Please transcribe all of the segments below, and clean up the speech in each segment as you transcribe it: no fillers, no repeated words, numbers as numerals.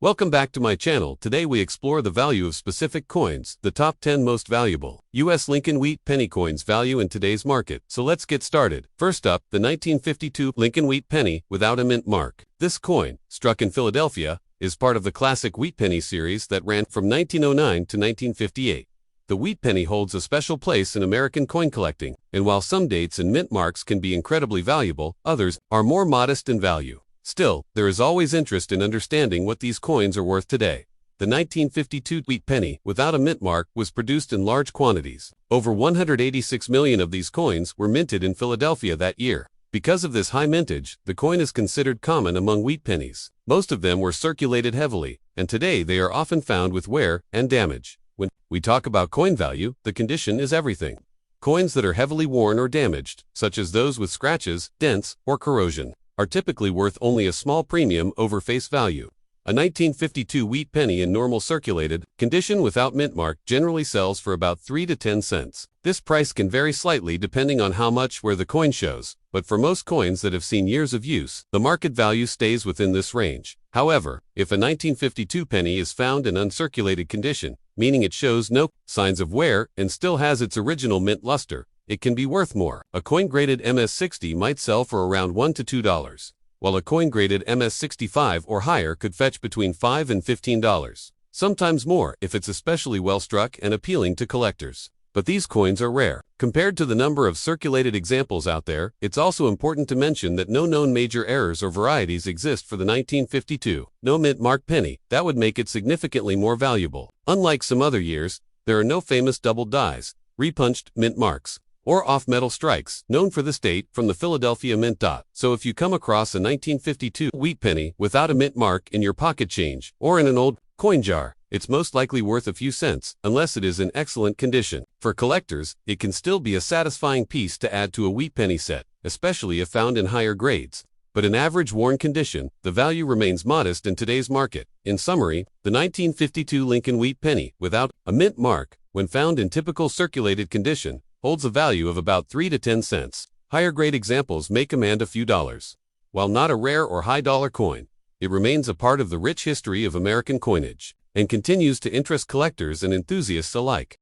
Welcome back to my channel. Today we explore the value of specific coins, the top 10 most valuable U.S. Lincoln Wheat penny coins value in today's market. So let's get started. First up, the 1952 Lincoln Wheat penny without a mint mark. This coin, struck in Philadelphia, is part of the classic Wheat penny series that ran from 1909 to 1958. The Wheat penny holds a special place in American coin collecting, and while some dates and mint marks can be incredibly valuable, others are more modest in value. Still, there is always interest in understanding what these coins are worth today. The 1952 Wheat penny, without a mint mark, was produced in large quantities. Over 186 million of these coins were minted in Philadelphia that year. Because of this high mintage, the coin is considered common among wheat pennies. Most of them were circulated heavily, and today they are often found with wear and damage. When we talk about coin value, the condition is everything. Coins that are heavily worn or damaged, such as those with scratches, dents, or corrosion, are typically worth only a small premium over face value. A 1952 Wheat penny in normal circulated condition without mint mark generally sells for about 3 to 10 cents. This price can vary slightly depending on how much wear the coin shows, but for most coins that have seen years of use, the market value stays within this range. However, if a 1952 penny is found in uncirculated condition, meaning it shows no signs of wear and still has its original mint luster, it can be worth more. A coin graded MS-60 might sell for around $1 to $2, while a coin graded MS-65 or higher could fetch between $5 and $15, sometimes more if it's especially well struck and appealing to collectors. But these coins are rare. Compared to the number of circulated examples out there, it's also important to mention that no known major errors or varieties exist for the 1952 no mint mark penny that would make it significantly more valuable. Unlike some other years, there are no famous double dies, repunched mint marks, or off-metal strikes, known for this date from the Philadelphia Mint. So if you come across a 1952 Wheat penny without a mint mark in your pocket change or in an old coin jar, it's most likely worth a few cents, unless it is in excellent condition. For collectors, it can still be a satisfying piece to add to a Wheat penny set, especially if found in higher grades. But in average worn condition, the value remains modest in today's market. In summary, the 1952 Lincoln Wheat penny without a mint mark, when found in typical circulated condition, holds a value of about 3 to 10 cents. Higher grade examples may command a few dollars. While not a rare or high dollar coin, it remains a part of the rich history of American coinage and continues to interest collectors and enthusiasts alike.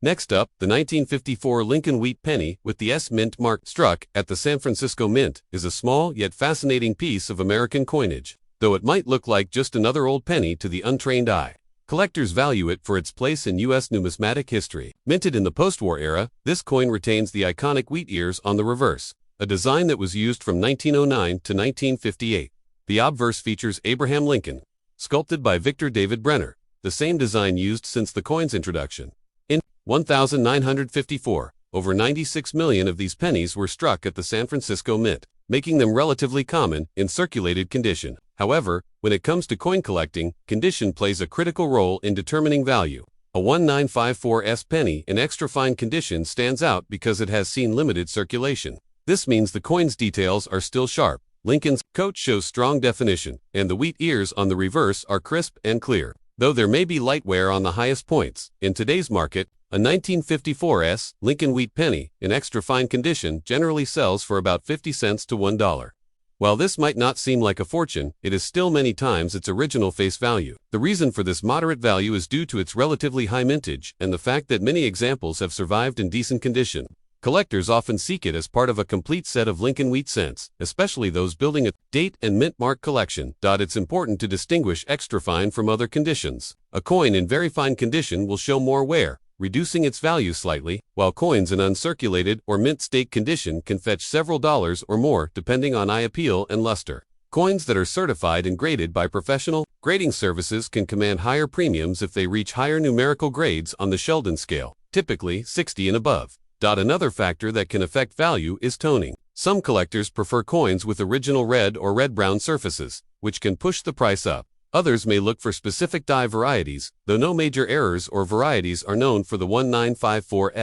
Next up, the 1954 Lincoln Wheat penny with the S mint mark struck at the San Francisco Mint is a small yet fascinating piece of American coinage, though it might look like just another old penny to the untrained eye. Collectors value it for its place in U.S. numismatic history. Minted in the post-war era, this coin retains the iconic wheat ears on the reverse, a design that was used from 1909 to 1958. The obverse features Abraham Lincoln, sculpted by Victor David Brenner, the same design used since the coin's introduction. In 1954, over 96 million of these pennies were struck at the San Francisco Mint, making them relatively common in circulated condition. However, when it comes to coin collecting, condition plays a critical role in determining value. A 1954 penny in extra fine condition stands out because it has seen limited circulation. This means the coin's details are still sharp. Lincoln's coat shows strong definition, and the wheat ears on the reverse are crisp and clear. Though there may be light wear on the highest points, in today's market, a 1954 Lincoln Wheat penny in extra fine condition generally sells for about 50 cents to $1. While this might not seem like a fortune, it is still many times its original face value. The reason for this moderate value is due to its relatively high mintage and the fact that many examples have survived in decent condition. Collectors often seek it as part of a complete set of Lincoln Wheat cents, especially those building a date and mint mark collection. It's important to distinguish extra fine from other conditions. A coin in very fine condition will show more wear, reducing its value slightly, while coins in uncirculated or mint state condition can fetch several dollars or more depending on eye appeal and luster. Coins that are certified and graded by professional grading services can command higher premiums if they reach higher numerical grades on the Sheldon scale, typically 60 and above. Another factor that can affect value is toning. Some collectors prefer coins with original red or red-brown surfaces, which can push the price up. Others may look for specific die varieties, though no major errors or varieties are known for the 1954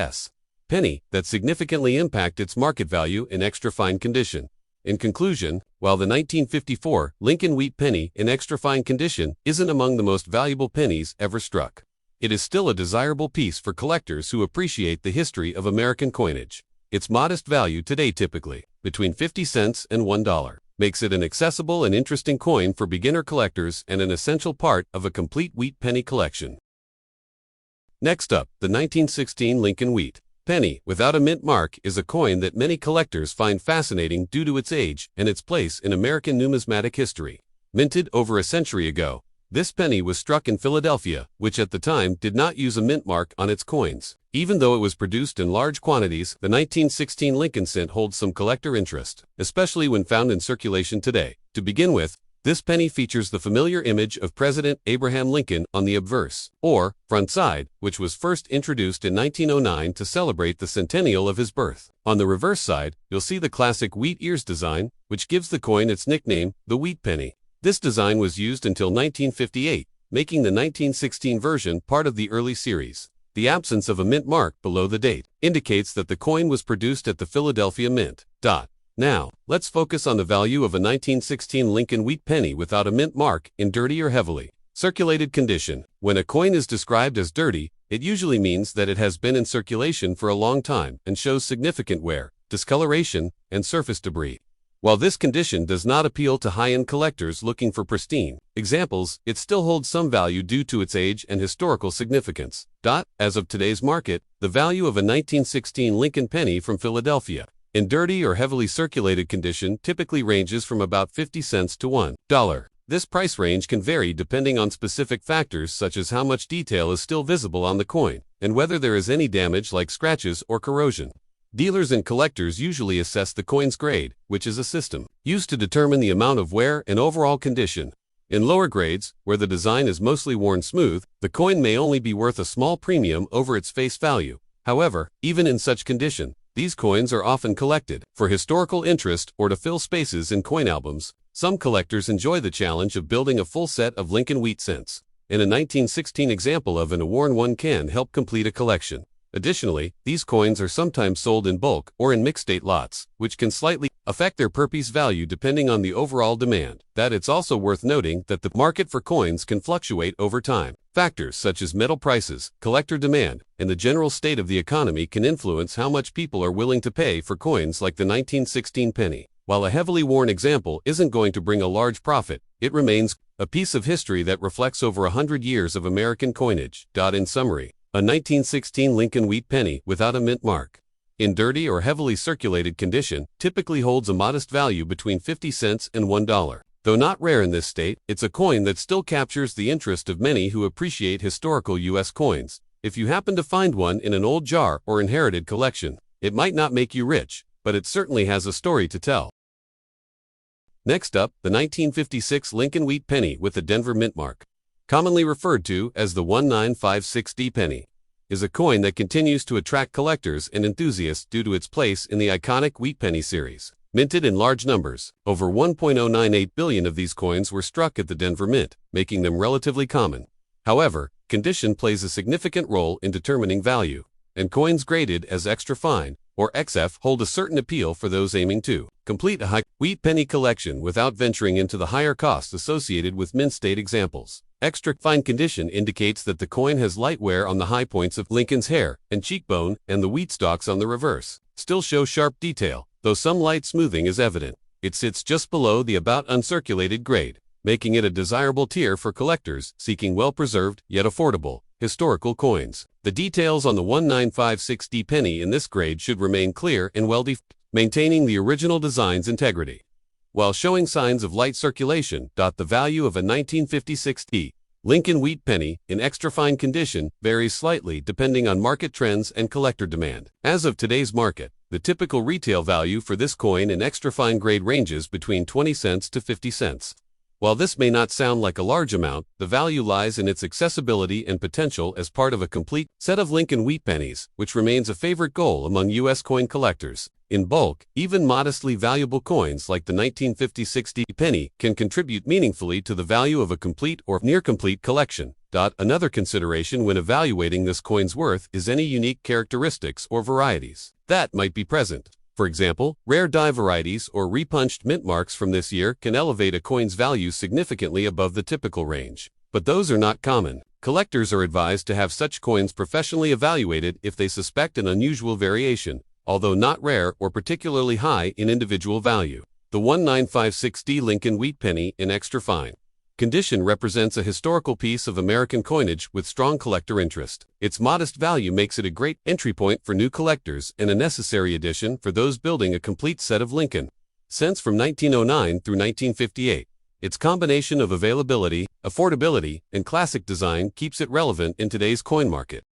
penny that significantly impact its market value in extra fine condition. In conclusion, while the 1954 Lincoln Wheat penny in extra fine condition isn't among the most valuable pennies ever struck, it is still a desirable piece for collectors who appreciate the history of American coinage. Its modest value today typically between 50 cents and $1 makes it an accessible and interesting coin for beginner collectors and an essential part of a complete wheat penny collection. Next up, the 1916 Lincoln Wheat Penny without a mint mark is a coin that many collectors find fascinating due to its age and its place in American numismatic history. Minted over a century ago, this penny was struck in Philadelphia, which at the time did not use a mint mark on its coins. Even though it was produced in large quantities, the 1916 Lincoln cent holds some collector interest, especially when found in circulation today. To begin with, this penny features the familiar image of President Abraham Lincoln on the obverse, or front side, which was first introduced in 1909 to celebrate the centennial of his birth. On the reverse side, you'll see the classic wheat ears design, which gives the coin its nickname, the wheat penny. This design was used until 1958, making the 1916 version part of the early series. The absence of a mint mark below the date indicates that the coin was produced at the Philadelphia Mint. Now, let's focus on the value of a 1916 Lincoln Wheat penny without a mint mark in dirty or heavily circulated condition. When a coin is described as dirty, it usually means that it has been in circulation for a long time and shows significant wear, discoloration, and surface debris. While this condition does not appeal to high-end collectors looking for pristine examples, it still holds some value due to its age and historical significance. As of today's market, the value of a 1916 Lincoln penny from Philadelphia in dirty or heavily circulated condition typically ranges from about 50 cents to $1. This price range can vary depending on specific factors such as how much detail is still visible on the coin and whether there is any damage like scratches or corrosion. Dealers and collectors usually assess the coin's grade, which is a system used to determine the amount of wear and overall condition. In lower grades, where the design is mostly worn smooth, the coin may only be worth a small premium over its face value. However, even in such condition, these coins are often collected for historical interest or to fill spaces in coin albums. Some collectors enjoy the challenge of building a full set of Lincoln Wheat cents, and a 1916 example of an worn one can help complete a collection. Additionally, these coins are sometimes sold in bulk or in mixed-date lots, which can slightly affect their per-piece value depending on the overall demand. It's also worth noting that the market for coins can fluctuate over time. Factors such as metal prices, collector demand, and the general state of the economy can influence how much people are willing to pay for coins like the 1916 penny. While a heavily worn example isn't going to bring a large profit, it remains a piece of history that reflects over 100 years of American coinage. In summary, a 1916 Lincoln Wheat penny without a mint mark, in dirty or heavily circulated condition, typically holds a modest value between 50 cents and $1. Though not rare in this state, it's a coin that still captures the interest of many who appreciate historical U.S. coins. If you happen to find one in an old jar or inherited collection, it might not make you rich, but it certainly has a story to tell. Next up, the 1956 Lincoln Wheat penny with the Denver mint mark, commonly referred to as the 1956D penny, is a coin that continues to attract collectors and enthusiasts due to its place in the iconic wheat penny series. Minted in large numbers, over 1.098 billion of these coins were struck at the Denver Mint, making them relatively common. However, condition plays a significant role in determining value, and coins graded as extra fine, or XF, hold a certain appeal for those aiming to complete a high wheat penny collection without venturing into the higher costs associated with mint state examples. Extra fine condition indicates that the coin has light wear on the high points of Lincoln's hair and cheekbone, and the wheat stalks on the reverse still show sharp detail, though some light smoothing is evident. It sits just below the about uncirculated grade, making it a desirable tier for collectors seeking well-preserved, yet affordable, historical coins. The details on the 1956D penny in this grade should remain clear and well-defined, maintaining the original design's integrity, while showing signs of light circulation. The value of a 1956D Lincoln Wheat penny in extra fine condition varies slightly depending on market trends and collector demand. As of today's market, the typical retail value for this coin in extra fine grade ranges between 20 cents to 50 cents. While this may not sound like a large amount, the value lies in its accessibility and potential as part of a complete set of Lincoln Wheat pennies, which remains a favorite goal among U.S. coin collectors. In bulk, even modestly valuable coins like the 1956D penny can contribute meaningfully to the value of a complete or near-complete collection. Another consideration when evaluating this coin's worth is any unique characteristics or varieties that might be present. For example, rare die varieties or repunched mint marks from this year can elevate a coin's value significantly above the typical range. But those are not common. Collectors are advised to have such coins professionally evaluated if they suspect an unusual variation, although not rare or particularly high in individual value. The 1956D Lincoln Wheat Penny in extra fine condition represents a historical piece of American coinage with strong collector interest. Its modest value makes it a great entry point for new collectors and a necessary addition for those building a complete set of Lincoln cents from 1909 through 1958. Its combination of availability, affordability, and classic design keeps it relevant in today's coin market.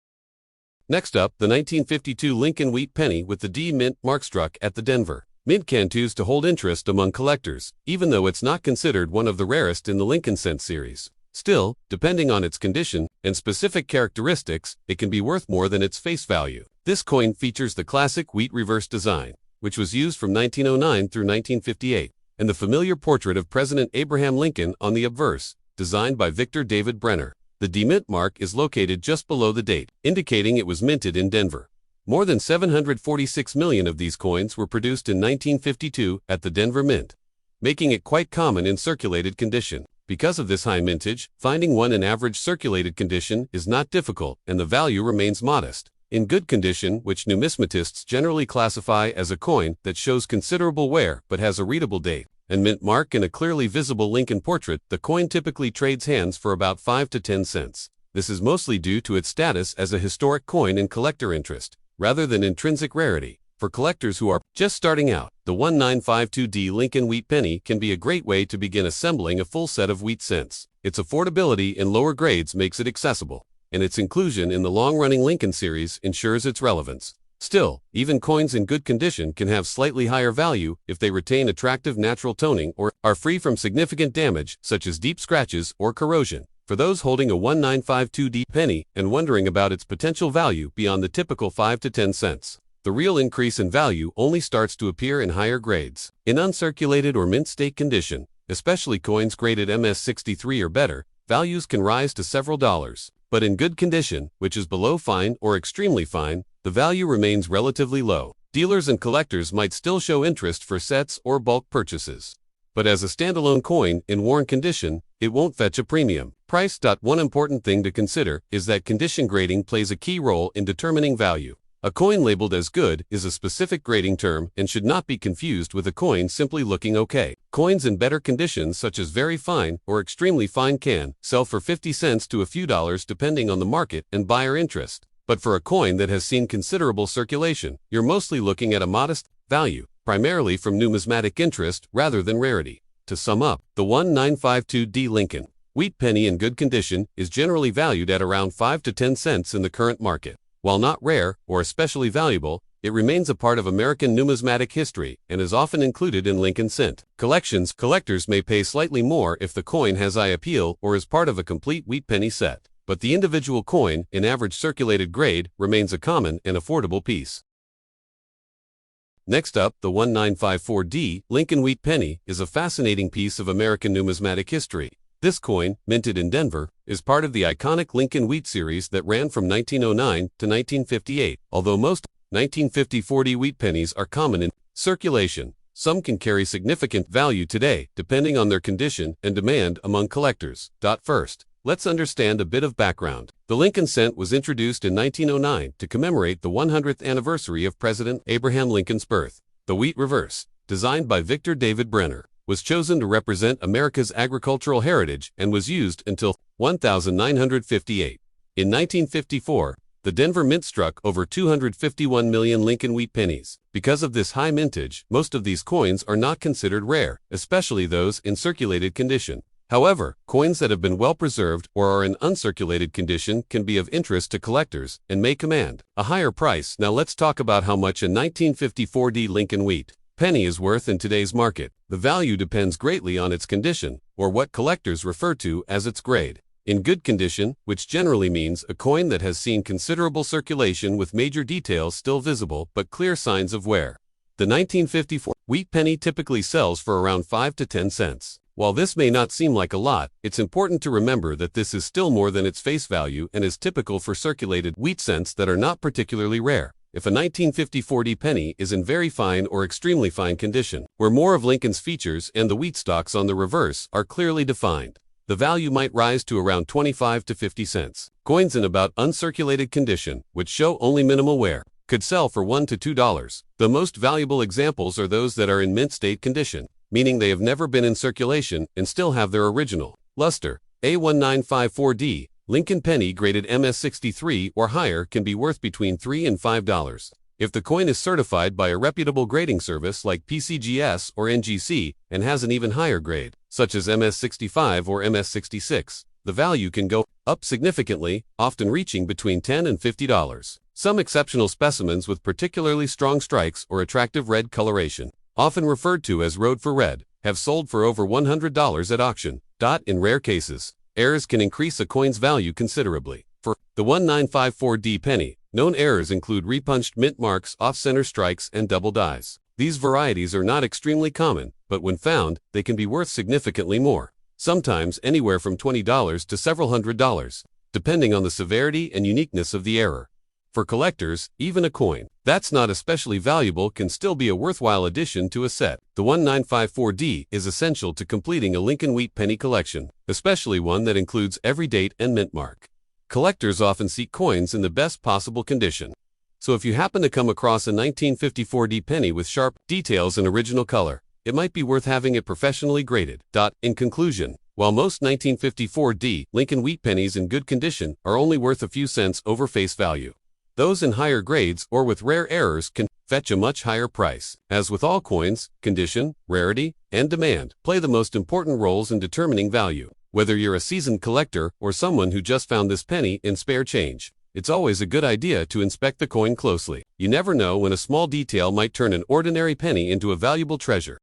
Next up, the 1952 Lincoln Wheat Penny with the D Mint mark struck at the Denver Mint continues to hold interest among collectors, even though it's not considered one of the rarest in the Lincoln cent series. Still, depending on its condition and specific characteristics, it can be worth more than its face value. This coin features the classic wheat reverse design, which was used from 1909 through 1958, and the familiar portrait of President Abraham Lincoln on the obverse, designed by Victor David Brenner. The D-Mint mark is located just below the date, indicating it was minted in Denver. More than 746 million of these coins were produced in 1952 at the Denver Mint, making it quite common in circulated condition. Because of this high mintage, finding one in average circulated condition is not difficult, and the value remains modest. In good condition, which numismatists generally classify as a coin that shows considerable wear but has a readable date and mint mark and a clearly visible Lincoln portrait, the coin typically trades hands for about 5 to 10 cents. This is mostly due to its status as a historic coin and collector interest, rather than intrinsic rarity. For collectors who are just starting out, the 1952D Lincoln Wheat Penny can be a great way to begin assembling a full set of wheat cents. Its affordability in lower grades makes it accessible, and its inclusion in the long-running Lincoln series ensures its relevance. Still, even coins in good condition can have slightly higher value if they retain attractive natural toning or are free from significant damage such as deep scratches or corrosion. For those holding a 1952D penny and wondering about its potential value beyond the typical 5 to 10 cents, the real increase in value only starts to appear in higher grades. In uncirculated or mint state condition, especially coins graded MS63 or better, values can rise to several dollars. But in good condition, which is below fine or extremely fine, the value remains relatively low. Dealers and collectors might still show interest for sets or bulk purchases, but as a standalone coin in worn condition, it won't fetch a premium price. One important thing to consider is that condition grading plays a key role in determining value. A coin labeled as good is a specific grading term and should not be confused with a coin simply looking okay. Coins in better conditions such as very fine or extremely fine can sell for 50 cents to a few dollars depending on the market and buyer interest. But for a coin that has seen considerable circulation, you're mostly looking at a modest value, primarily from numismatic interest rather than rarity. To sum up, the 1952D Lincoln Wheat Penny in good condition is generally valued at around 5 to 10 cents in the current market. While not rare or especially valuable, it remains a part of American numismatic history and is often included in Lincoln cent collections. Collectors may pay slightly more if the coin has eye appeal or is part of a complete wheat penny set, but the individual coin in average circulated grade remains a common and affordable piece. Next up, the 1954D Lincoln Wheat Penny is a fascinating piece of American numismatic history. This coin, minted in Denver, is part of the iconic Lincoln Wheat series that ran from 1909 to 1958. Although most 1954D wheat pennies are common in circulation, some can carry significant value today, depending on their condition and demand among collectors. First, let's understand a bit of background. The Lincoln cent was introduced in 1909 to commemorate the 100th anniversary of President Abraham Lincoln's birth. The wheat reverse, designed by Victor David Brenner, was chosen to represent America's agricultural heritage and was used until 1958. In 1954, the Denver Mint struck over 251 million Lincoln Wheat pennies. Because of this high mintage, most of these coins are not considered rare, especially those in circulated condition. However, coins that have been well preserved or are in uncirculated condition can be of interest to collectors and may command a higher price. Now let's talk about how much a 1954D Lincoln Wheat penny is worth in today's market. The value depends greatly on its condition, or what collectors refer to as its grade. In good condition, which generally means a coin that has seen considerable circulation with major details still visible but clear signs of wear, the 1954 wheat penny typically sells for around 5 to 10 cents. While this may not seem like a lot, it's important to remember that this is still more than its face value and is typical for circulated wheat cents that are not particularly rare. If a 1954D penny is in very fine or extremely fine condition, where more of Lincoln's features and the wheat stalks on the reverse are clearly defined, the value might rise to around 25 to 50 cents. Coins in about uncirculated condition, which show only minimal wear, could sell for $1 to $2. The most valuable examples are those that are in mint state condition. meaning they have never been in circulation and still have their original luster. A1954D, Lincoln penny graded MS63 or higher can be worth between $3 and $5. If the coin is certified by a reputable grading service like PCGS or NGC and has an even higher grade, such as MS65 or MS66, the value can go up significantly, often reaching between $10 and $50. Some exceptional specimens with particularly strong strikes or attractive red coloration, often referred to as Road for Red, have sold for over $100 at auction. In rare cases, errors can increase a coin's value considerably. For the 1954D penny, known errors include repunched mint marks, off-center strikes, and double dies. These varieties are not extremely common, but when found, they can be worth significantly more, sometimes anywhere from $20 to several $100s, depending on the severity and uniqueness of the error. For collectors, even a coin that's not especially valuable can still be a worthwhile addition to a set. The 1954D is essential to completing a Lincoln Wheat penny collection, especially one that includes every date and mint mark. Collectors often seek coins in the best possible condition. So if you happen to come across a 1954D penny with sharp details and original color, it might be worth having it professionally graded. In conclusion, while most 1954D Lincoln Wheat pennies in good condition are only worth a few cents over face value, those in higher grades or with rare errors can fetch a much higher price. As with all coins, condition, rarity, and demand play the most important roles in determining value. Whether you're a seasoned collector or someone who just found this penny in spare change, it's always a good idea to inspect the coin closely. You never know when a small detail might turn an ordinary penny into a valuable treasure.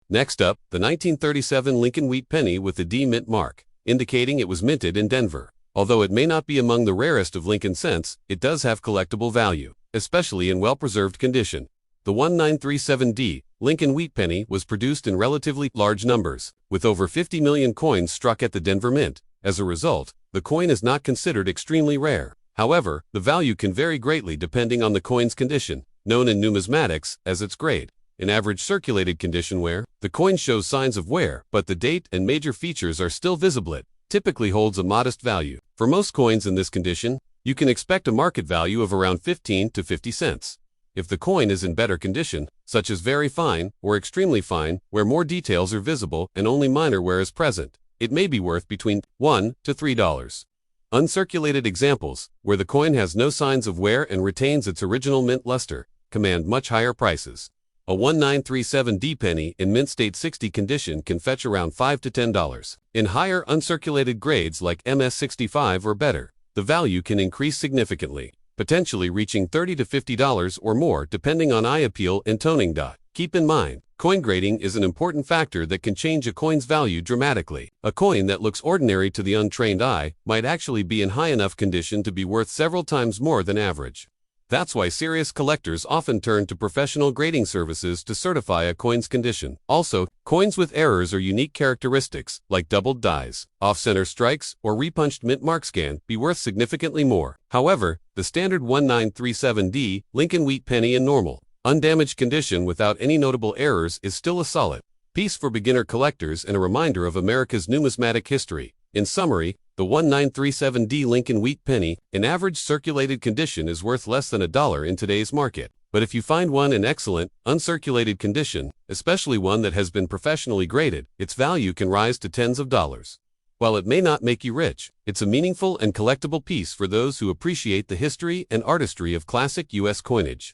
Next up, the 1937 Lincoln Wheat penny with the D mint mark, indicating it was minted in Denver. Although it may not be among the rarest of Lincoln cents, it does have collectible value, especially in well-preserved condition. The 1937D Lincoln Wheat penny was produced in relatively large numbers, with over 50 million coins struck at the Denver Mint. As a result, the coin is not considered extremely rare. However, the value can vary greatly depending on the coin's condition, known in numismatics as its grade. In average circulated condition where the coin shows signs of wear, but the date and major features are still visible, it typically holds a modest value. For most coins in this condition, you can expect a market value of around 15 to 50 cents. If the coin is in better condition, such as very fine or extremely fine, where more details are visible and only minor wear is present, it may be worth between $1 to $3. Uncirculated examples, where the coin has no signs of wear and retains its original mint luster, command much higher prices. A 1937D penny in mint state 60 condition can fetch around $5 to $10. In higher uncirculated grades like MS65 or better, the value can increase significantly, potentially reaching $30 to $50 or more depending on eye appeal and toning. Keep in mind, coin grading is an important factor that can change a coin's value dramatically. A coin that looks ordinary to the untrained eye might actually be in high enough condition to be worth several times more than average. That's why serious collectors often turn to professional grading services to certify a coin's condition. Also, coins with errors or unique characteristics, like doubled dies, off-center strikes, or repunched mint marks can be worth significantly more. However, the standard 1937D Lincoln Wheat penny in normal, undamaged condition without any notable errors is still a solid piece for beginner collectors and a reminder of America's numismatic history. In summary, the 1937D Lincoln Wheat penny in average circulated condition is worth less than $1 in today's market. But if you find one in excellent, uncirculated condition, especially one that has been professionally graded, its value can rise to tens of dollars. While it may not make you rich, it's a meaningful and collectible piece for those who appreciate the history and artistry of classic U.S. coinage.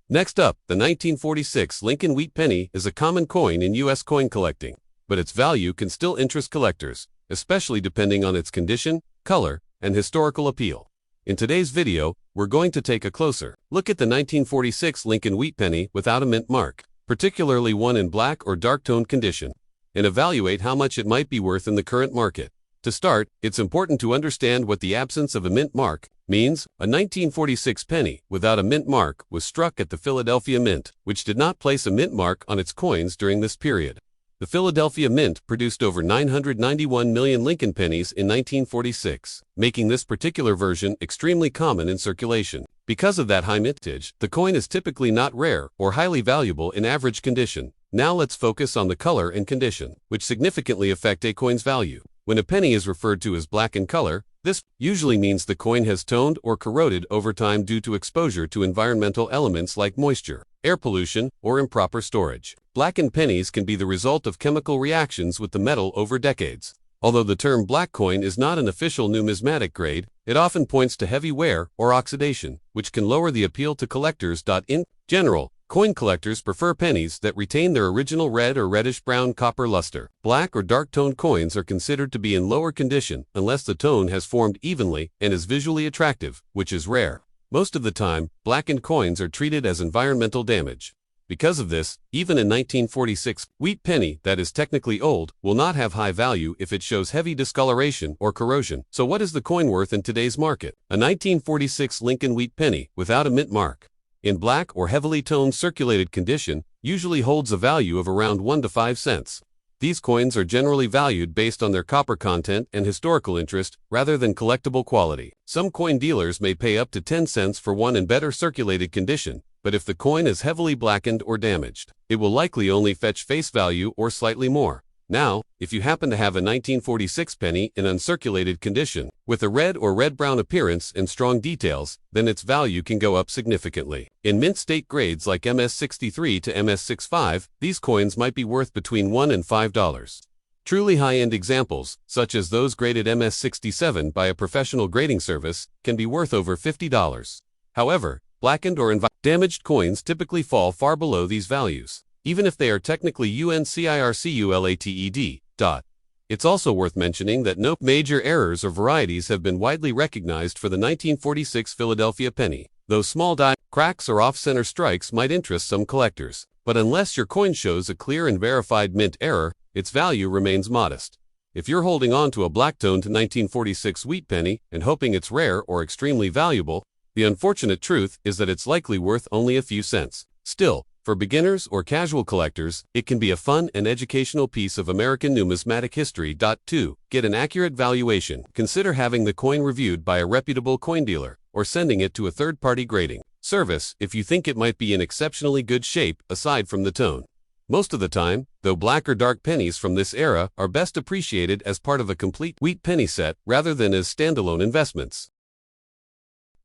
Next up, the 1946 Lincoln Wheat penny is a common coin in U.S. coin collecting, but its value can still interest collectors, especially depending on its condition, color, and historical appeal. In today's video, we're going to take a closer look at the 1946 Lincoln Wheat penny without a mint mark, particularly one in black or dark-toned condition, and evaluate how much it might be worth in the current market. To start, it's important to understand what the absence of a mint mark means. A 1946 penny without a mint mark was struck at the Philadelphia Mint, which did not place a mint mark on its coins during this period. The Philadelphia Mint produced over 991 million Lincoln pennies in 1946, making this particular version extremely common in circulation. Because of that high mintage, the coin is typically not rare or highly valuable in average condition. Now let's focus on the color and condition, which significantly affect a coin's value. When a penny is referred to as black in color, This usually means the coin has toned or corroded over time due to exposure to environmental elements like moisture, air pollution, or improper storage. Blackened pennies can be the result of chemical reactions with the metal over decades. Although the term black coin is not an official numismatic grade, it often points to heavy wear or oxidation, which can lower the appeal to collectors. In general, coin collectors prefer pennies that retain their original red or reddish-brown copper luster. Black or dark-toned coins are considered to be in lower condition unless the tone has formed evenly and is visually attractive, which is rare. Most of the time, blackened coins are treated as environmental damage. Because of this, even a 1946 wheat penny that is technically old will not have high value if it shows heavy discoloration or corrosion. So what is the coin worth in today's market? A 1946 Lincoln wheat penny without a mint mark, in black or heavily toned circulated condition, usually holds a value of around 1 to 5 cents. These coins are generally valued based on their copper content and historical interest rather than collectible quality. Some coin dealers may pay up to 10 cents for one in better circulated condition, but if the coin is heavily blackened or damaged, it will likely only fetch face value or slightly more. Now, if you happen to have a 1946 penny in uncirculated condition, with a red or red-brown appearance and strong details, then its value can go up significantly. In mint state grades like MS63 to MS65, these coins might be worth between $1 and $5. Truly high-end examples, such as those graded MS67 by a professional grading service, can be worth over $50. However, blackened or damaged coins typically fall far below these values, even if they are technically uncirculated. It's also worth mentioning that no major errors or varieties have been widely recognized for the 1946 Philadelphia penny, though small die cracks or off-center strikes might interest some collectors. But unless your coin shows a clear and verified mint error, its value remains modest. If you're holding on to a black-toned 1946 wheat penny and hoping it's rare or extremely valuable, the unfortunate truth is that it's likely worth only a few cents. Still, for beginners or casual collectors, it can be a fun and educational piece of American numismatic history. To get an accurate valuation, consider having the coin reviewed by a reputable coin dealer or sending it to a third-party grading service if you think it might be in exceptionally good shape aside from the tone. Most of the time, though, black or dark pennies from this era are best appreciated as part of a complete wheat penny set rather than as standalone investments.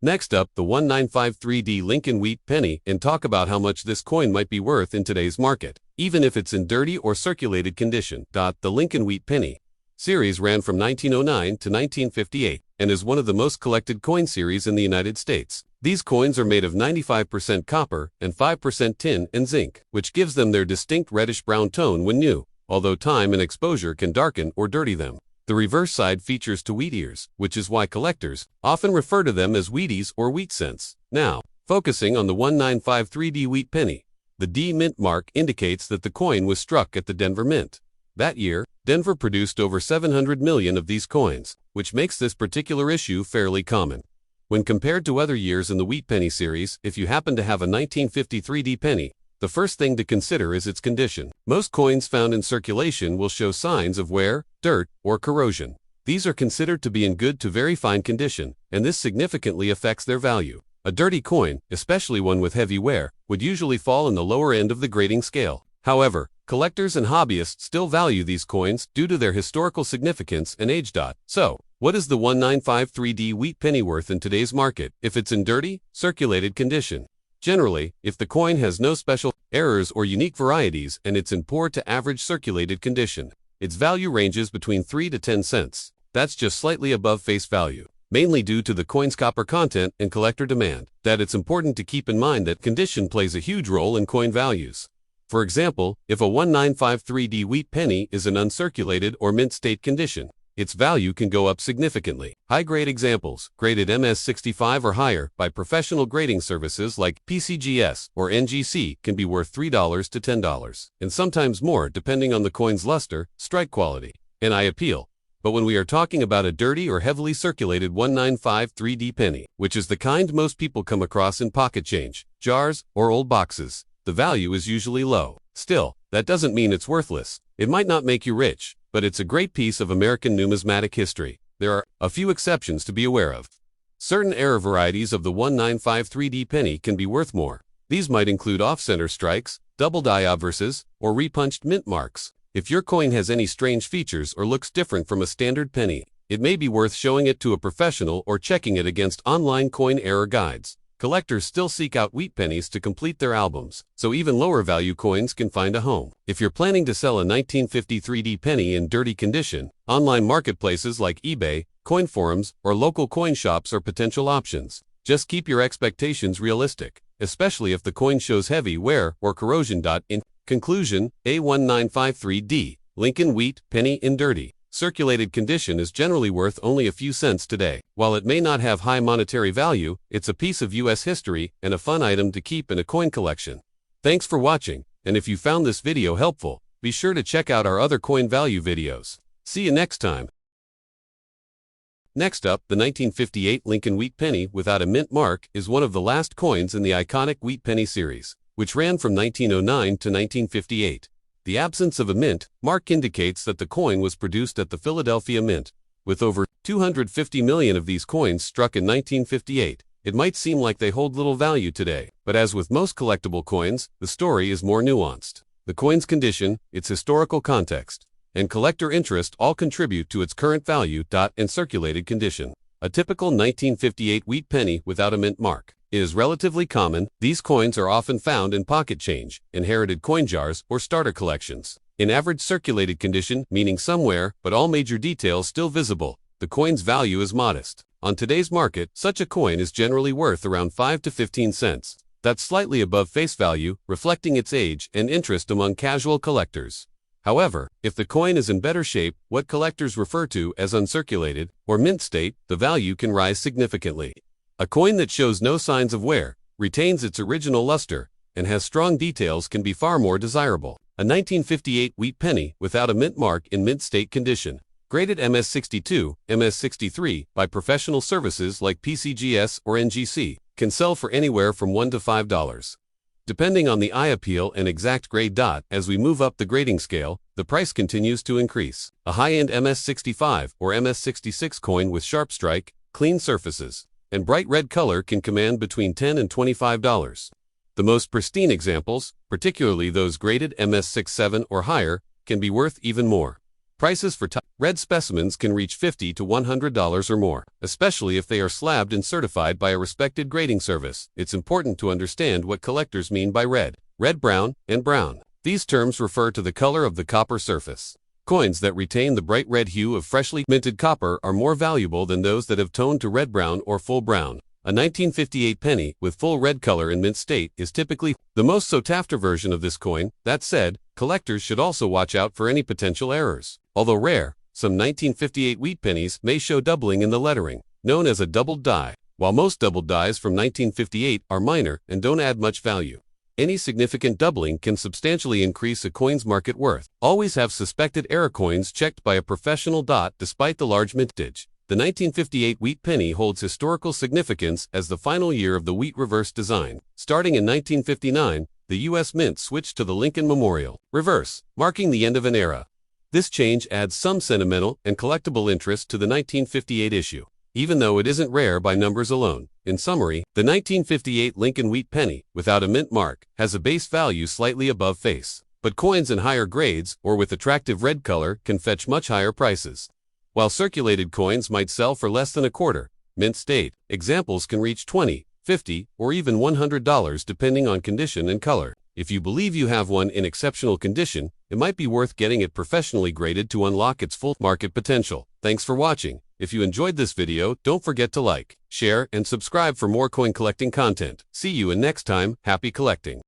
Next up, the 1953D Lincoln wheat penny, and talk about how much this coin might be worth in today's market, even if it's in dirty or circulated condition. The Lincoln wheat penny series ran from 1909 to 1958 and is one of the most collected coin series in the United States. These coins are made of 95% copper and 5% tin and zinc, which gives them their distinct reddish-brown tone when new, although time and exposure can darken or dirty them. The reverse side features two wheat ears, which is why collectors often refer to them as wheaties or wheat cents. Now, focusing on the 1953D wheat penny, the D mint mark indicates that the coin was struck at the Denver Mint. That year, Denver produced over 700 million of these coins, which makes this particular issue fairly common. When compared to other years in the wheat penny series, if you happen to have a 1953D penny, the first thing to consider is its condition. Most coins found in circulation will show signs of wear, dirt, or corrosion. These are considered to be in good to very fine condition, and this significantly affects their value. A dirty coin, especially one with heavy wear, would usually fall in the lower end of the grading scale. However, collectors and hobbyists still value these coins due to their historical significance and age. So, what is the 1953D wheat penny worth in today's market if it's in dirty, circulated condition? Generally, if the coin has no special errors or unique varieties and it's in poor to average circulated condition, its value ranges between 3 to 10 cents. That's just slightly above face value, mainly due to the coin's copper content and collector demand. It's important to keep in mind that condition plays a huge role in coin values. For example, if a 1953D wheat penny is in uncirculated or mint state condition, its value can go up significantly. High-grade examples, graded MS65 or higher by professional grading services like PCGS or NGC, can be worth $3 to $10, and sometimes more depending on the coin's luster, strike quality, and eye appeal. But when we are talking about a dirty or heavily circulated 1953D penny, which is the kind most people come across in pocket change, jars, or old boxes, the value is usually low. Still, that doesn't mean it's worthless. It might not make you rich, but it's a great piece of American numismatic history. There are a few exceptions to be aware of. Certain error varieties of the 1953D penny can be worth more. These might include off-center strikes, double die obverses, or repunched mint marks. If your coin has any strange features or looks different from a standard penny, it may be worth showing it to a professional or checking it against online coin error guides. Collectors still seek out wheat pennies to complete their albums, so even lower value coins can find a home. If you're planning to sell a 1953 penny in dirty condition, online marketplaces like eBay, coin forums, or local coin shops are potential options. Just keep your expectations realistic, especially if the coin shows heavy wear or corrosion. In conclusion, A1953D, Lincoln Wheat Penny in dirty, circulated condition is generally worth only a few cents today. While it may not have high monetary value, it's a piece of U.S. history and a fun item to keep in a coin collection. Thanks for watching, and if you found this video helpful, be sure to check out our other coin value videos. See you next time. Next up, the 1958 Lincoln Wheat Penny without a mint mark is one of the last coins in the iconic Wheat Penny series, which ran from 1909 to 1958. The absence of a mint mark indicates that the coin was produced at the Philadelphia Mint. With over 250 million of these coins struck in 1958, it might seem like they hold little value today, but as with most collectible coins, the story is more nuanced. The coin's condition, its historical context, and collector interest all contribute to its current value. And circulated condition. A typical 1958 wheat penny without a mint mark is relatively common. These coins are often found in pocket change, inherited coin jars, or starter collections. In average circulated condition, meaning somewhere, but all major details still visible, the coin's value is modest. On today's market, such a coin is generally worth around 5 to 15 cents. That's slightly above face value, reflecting its age and interest among casual collectors. However, if the coin is in better shape, what collectors refer to as uncirculated or mint state, the value can rise significantly. A coin that shows no signs of wear, retains its original luster, and has strong details can be far more desirable. A 1958 wheat penny without a mint mark in mint state condition, graded MS62, MS63 by professional services like PCGS or NGC, can sell for anywhere from $1 to $5. Depending on the eye appeal and exact grade. As we move up the grading scale, the price continues to increase. A high-end MS65 or MS66 coin with sharp strike, clean surfaces, and bright red color can command between $10 and $25. The most pristine examples, particularly those graded MS67 or higher, can be worth even more. Prices for top red specimens can reach $50 to $100 or more, especially if they are slabbed and certified by a respected grading service. It's important to understand what collectors mean by red, brown, and brown. These terms refer to the color of the copper surface. Coins that retain the bright red hue of freshly minted copper are more valuable than those that have toned to red-brown or full brown. A 1958 penny with full red color in mint state is typically the most sought-after version of this coin. That said, collectors should also watch out for any potential errors. Although rare, some 1958 wheat pennies may show doubling in the lettering, known as a doubled die, while most doubled dies from 1958 are minor and don't add much value. Any significant doubling can substantially increase a coin's market worth. Always have suspected error coins checked by a professional. Despite the large mintage, the 1958 wheat penny holds historical significance as the final year of the wheat reverse design. Starting in 1959, the U.S. Mint switched to the Lincoln Memorial reverse, marking the end of an era. This change adds some sentimental and collectible interest to the 1958 issue, even though it isn't rare by numbers alone. In summary, the 1958 Lincoln Wheat Penny, without a mint mark, has a base value slightly above face, but coins in higher grades or with attractive red color can fetch much higher prices. While circulated coins might sell for less than a quarter, mint state examples can reach $20, $50, or even $100 depending on condition and color. If you believe you have one in exceptional condition, it might be worth getting it professionally graded to unlock its full market potential. Thanks for watching. If you enjoyed this video, don't forget to like, share, and subscribe for more coin collecting content. See you in next time. Happy collecting!